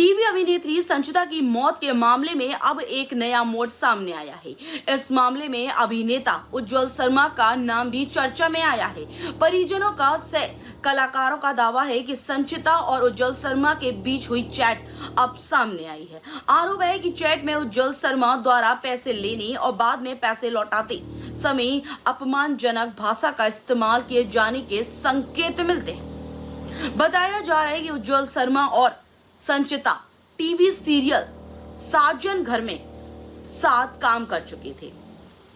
TV अभिनेत्री संचिता की मौत के मामले में अब एक नया मोड़ सामने आया है। इस मामले में अभिनेता उज्ज्वल शर्मा का नाम भी चर्चा में आया है। परिजनों का से कलाकारों का दावा है कि संचिता और उज्ज्वल शर्मा के बीच हुई चैट अब सामने आई है। आरोप है कि चैट में उज्ज्वल शर्मा द्वारा पैसे लेने और बाद में पैसे लौटाते समय अपमानजनक भाषा का इस्तेमाल किए जाने के संकेत मिलते हैं। बताया जा रहा है कि उज्ज्वल शर्मा और संचिता टीवी सीरियल साजन घर में साथ काम कर चुके थे।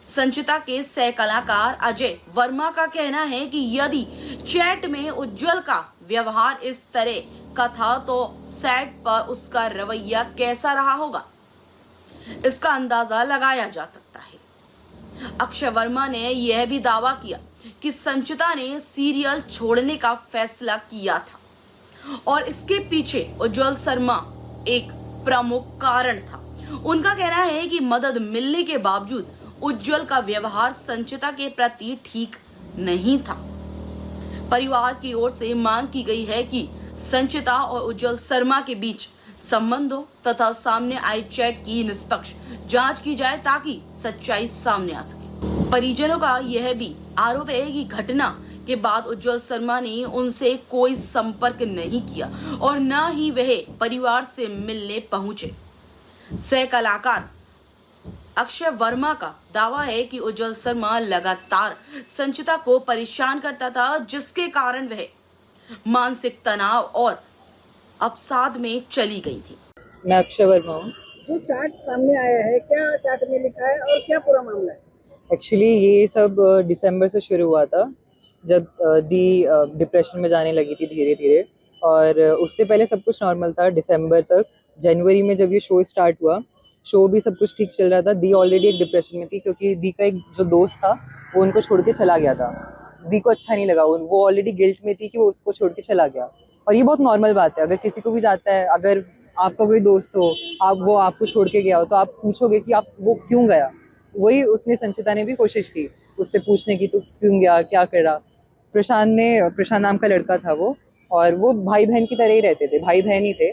संचिता के सह कलाकार अजय वर्मा का कहना है कि यदि चैट में उज्ज्वल का व्यवहार इस तरह का था तो सेट पर उसका रवैया कैसा रहा होगा, इसका अंदाजा लगाया जा सकता है। अक्षय वर्मा ने यह भी दावा किया कि संचिता ने सीरियल छोड़ने का फैसला किया था और इसके पीछे उज्ज्वल शर्मा एक प्रमुख कारण था। उनका कहना है कि मदद मिलने के बावजूद उज्ज्वल का व्यवहार संचिता के प्रति ठीक नहीं था। परिवार की ओर से मांग की गई है कि संचिता और उज्ज्वल शर्मा के बीच संबंधों तथा सामने आई चैट की निष्पक्ष जांच की जाए ताकि सच्चाई सामने आ सके। परिजनों का यह भी आरोप है कि घटना के बाद उज्ज्वल शर्मा ने उनसे कोई संपर्क नहीं किया और न ही वह परिवार से मिलने पहुंचे। सह कलाकार अक्षय वर्मा का दावा है कि उज्ज्वल शर्मा लगातार संचिता को परेशान करता था, जिसके कारण वह मानसिक तनाव और अवसाद में चली गई थी। मैं अक्षय वर्मा हूँ। जो चार्ट सामने आया है, क्या चार्ट में लिखा है और क्या पूरा मामला है? एक्चुअली ये सब दिसंबर से शुरू हुआ था, जब दी डिप्रेशन में जाने लगी थी धीरे धीरे, और उससे पहले सब कुछ नॉर्मल था दिसंबर तक। जनवरी में जब ये शो स्टार्ट हुआ, शो भी सब कुछ ठीक चल रहा था। दी ऑलरेडी एक डिप्रेशन में थी क्योंकि दी का एक जो दोस्त था वो उनको छोड़ के चला गया था। दी को अच्छा नहीं लगा, वो ऑलरेडी गिल्ट में थी कि वो उसको छोड़ के चला गया। और ये बहुत नॉर्मल बात है, अगर किसी को भी जाता है, अगर आपका कोई दोस्त हो, वो आपको छोड़ के गया हो, तो आप पूछोगे कि आप वो क्यों गया। वही उसने संचिता ने भी कोशिश की उससे पूछने की, तो क्यों गया, क्या कर रहा। प्रशांत नाम का लड़का था वो, और वो भाई बहन की तरह ही रहते थे, भाई बहन ही थे।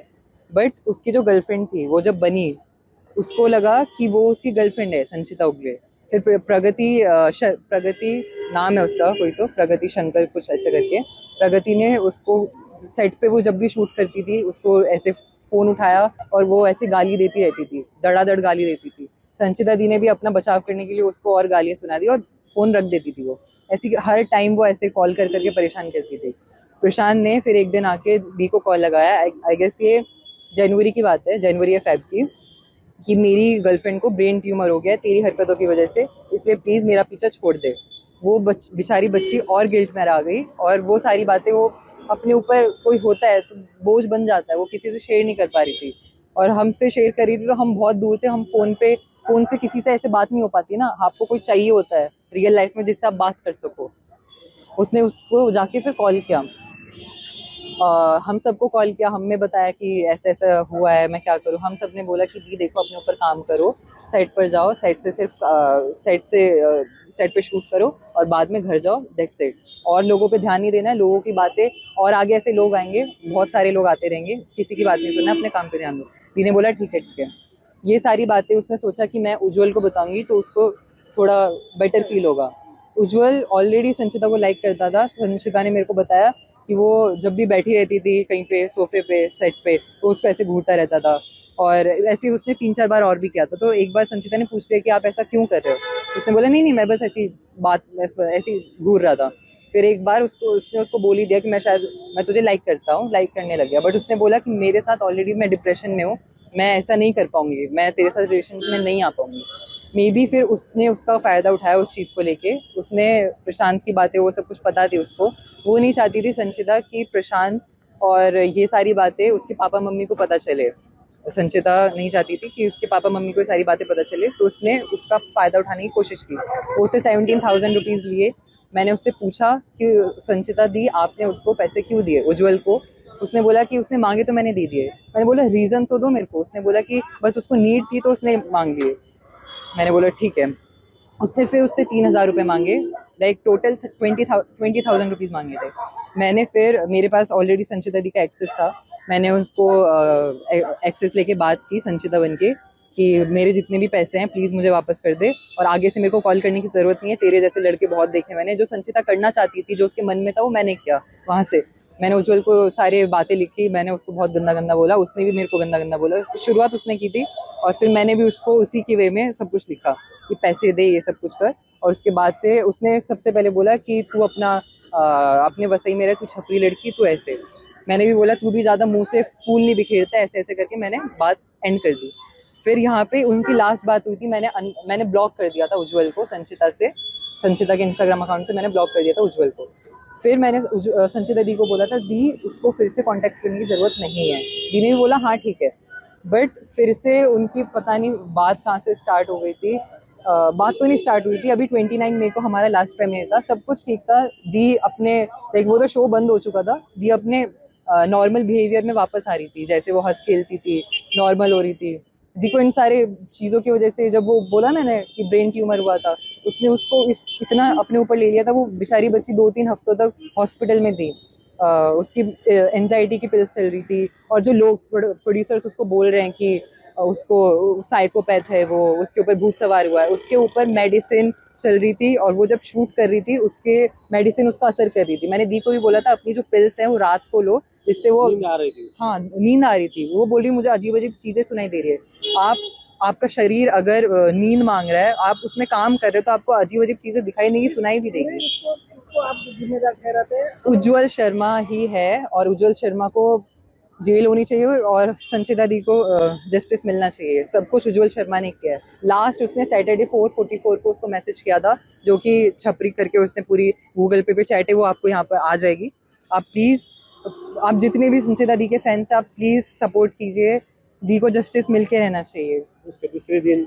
बट उसकी जो गर्लफ्रेंड थी वो जब बनी, उसको लगा कि वो उसकी गर्लफ्रेंड है संचिता उगले। फिर प्रगति नाम है उसका, कोई तो प्रगति शंकर कुछ ऐसे करके, प्रगति ने उसको सेट पे, वो जब भी शूट करती थी उसको ऐसे फोन उठाया और वो ऐसे गाली देती रहती थी, धड़ाधड़ गाली देती थी। संचिता दी ने भी अपना बचाव करने के लिए उसको और गालियाँ सुना दी और फोन रख देती थी। वो ऐसी हर टाइम वो ऐसे कॉल कर करके परेशान करती थी। प्रशांत ने फिर एक दिन आके दी को कॉल लगाया, आई गेस ये जनवरी की बात है, जनवरी या फेब की, कि मेरी गर्लफ्रेंड को ब्रेन ट्यूमर हो गया है तेरी हरकतों की वजह से, इसलिए प्लीज़ मेरा पीछा छोड़ दे। वो बेचारी बच्ची और गिल्ट में आ गई, और वो सारी बातें, वो अपने ऊपर कोई होता है तो बोझ बन जाता है, वो किसी से शेयर नहीं कर पा रही थी। और हमसे शेयर कर रही थी तो हम बहुत दूर थे, हम फोन से किसी से ऐसे बात नहीं हो पाती ना, आपको कोई चाहिए होता है रियल लाइफ में जिससे आप बात कर सको। उसने उसको जाके फिर कॉल किया, हम सबको कॉल किया, हमने बताया कि ऐसा ऐसा हुआ है, मैं क्या करूँ। हम सब ने बोला कि दी देखो, अपने ऊपर काम करो, सेट पर जाओ, सेट पे शूट करो और बाद में घर जाओ, दैट्स इट। और लोगों पे ध्यान नहीं देना है, लोगों की बातें, और आगे ऐसे लोग आएंगे, बहुत सारे लोग आते रहेंगे, किसी की बात नहीं सुनना, अपने काम पे ध्यान दो। दी ने बोला ठीक है। ये सारी बातें उसने सोचा कि मैं उज्ज्वल को बताऊंगी तो उसको थोड़ा बेटर फील होगा। उज्ज्वल ऑलरेडी संचिता को लाइक करता था। संचिता ने मेरे को बताया कि वो जब भी बैठी रहती थी कहीं पे सोफे पे सेट पे, तो उसको ऐसे घूरता रहता था, और ऐसे उसने 3-4 बार और भी किया था। तो एक बार संचिता ने पूछ लिया कि आप ऐसा क्यों कर रहे हो। उसने बोला नहीं मैं बस ऐसी घूर रहा था। फिर एक बार उसने उसको बोल ही दिया कि मैं तुझे लाइक करता हूँ, लाइक करने लग गया। बट उसने बोला कि मेरे साथ ऑलरेडी मैं डिप्रेशन में हूँ, मैं ऐसा नहीं कर पाऊंगी, मैं तेरे साथ रिलेशन में नहीं आ पाऊंगी। मे बी फिर उसने उसका फ़ायदा उठाया उस चीज़ को लेके। उसने प्रशांत की बातें, वो सब कुछ पता थी उसको, वो नहीं चाहती थी संचिता कि प्रशांत और ये सारी बातें उसके पापा मम्मी को पता चले। संचिता नहीं चाहती थी कि उसके पापा मम्मी को ये सारी बातें पता चले, तो उसने उसका फ़ायदा उठाने की कोशिश की। वो उससे 17,000 रुपीज़ लिए। मैंने उससे पूछा कि संचिता दी आपने उसको पैसे क्यों दिए उज्ज्वल को। उसने बोला कि उसने मांगे तो मैंने दे दिए। मैंने बोला रीज़न तो दो मेरे को। उसने बोला कि बस उसको नीड थी तो उसने मांग लिए। मैंने बोला ठीक है। उसने फिर उससे 3,000 रुपये मांगे, लाइक टोटल 20,000 रुपीज़ मांगे थे। मैंने फिर, मेरे पास ऑलरेडी संचिता दी का एक्सेस था, मैंने उसको एक्सेस लेके बात की संचिता बन के कि मेरे जितने भी पैसे हैं प्लीज़ मुझे वापस कर दे, और आगे से मेरे को कॉल करने की ज़रूरत नहीं है, तेरे जैसे लड़के बहुत देखे मैंने। जो संचिता करना चाहती थी, जो उसके मन में था, वो मैंने किया। वहाँ से मैंने उज्जवल को सारे बातें लिखी, मैंने उसको बहुत गंदा गंदा बोला, उसने भी मेरे को गंदा गंदा बोला। शुरुआत उसने की थी और फिर मैंने भी उसको उसी के वे में सब कुछ लिखा कि पैसे दे, ये सब कुछ कर। और उसके बाद से उसने सबसे पहले बोला कि तू अपने वसई में रह, तू छपरी लड़की, तू ऐसे। मैंने भी बोला तू भी ज़्यादा मुंह से फूल नहीं बिखेरता, ऐसे ऐसे करके मैंने बात एंड कर दी। फिर यहाँ पे उनकी लास्ट बात हुई थी, मैंने ब्लॉक कर दिया था उज्जवल को संचिता के इंस्टाग्राम अकाउंट से मैंने ब्लॉक कर दिया था उज्जवल को। फिर मैंने संचिता दी को बोला था, दी उसको फिर से कांटेक्ट करने की ज़रूरत नहीं है। दी ने भी बोला हाँ ठीक है। बट फिर से उनकी पता नहीं बात कहाँ से स्टार्ट हो गई थी। बात तो नहीं स्टार्ट हुई थी, अभी 29 मई को हमारा लास्ट प्रीमियर था, सब कुछ ठीक था। दी अपने लाइक वो तो शो बंद हो चुका था, दी अपने नॉर्मल बिहेवियर में वापस आ रही थी, जैसे वो हंस खेलती थी, नॉर्मल हो रही थी। दी को इन सारे चीज़ों की वजह से, जब वो बोला मैंने कि ब्रेन ट्यूमर हुआ था, उसने उसको इतना अपने ऊपर ले लिया था। वो बेचारी बच्ची 2-3 हफ्तों तक हॉस्पिटल में थी। उसकी एंजाइटी की पिल्स चल रही थी, और जो लोग प्रोड्यूसर्स उसको बोल रहे हैं कि उसको साइकोपैथ है, वो उसके ऊपर भूत सवार हुआ है, उसके ऊपर मेडिसिन चल रही थी, और वो जब शूट कर रही थी उसके मेडिसिन उसका असर कर रही थी। मैंने दी को भी बोला था अपनी जो पिल्स हैं वो रात को लो, जिससे वो नींद आ रही थी। हाँ नींद आ रही थी। वो बोल रही मुझे अजीब अजीब चीज़ें सुनाई दे रही है। आपका शरीर अगर नींद मांग रहा है, आप उसमें काम कर रहे हो, तो आपको अजीब अजीब चीज़ें दिखाई नहीं, सुनाई भी देगी। इसको आप जिम्मेदार ठहराते हैं? उज्जवल शर्मा ही है, और उज्जवल शर्मा को जेल होनी चाहिए और संचिता दी को जस्टिस मिलना चाहिए। सब कुछ उज्जवल शर्मा ने किया है। लास्ट उसने सैटरडे 4:44 को उसको मैसेज किया था, जो कि छपरी करके उसने पूरी गूगल पे चैट है, वो आपको यहाँ पर आ जाएगी। आप प्लीज़, आप जितने भी संचिता दी के फैंस हैं, आप प्लीज़ सपोर्ट कीजिए। दी को जस्टिस मिल के रहना चाहिए। उसके दूसरे दिन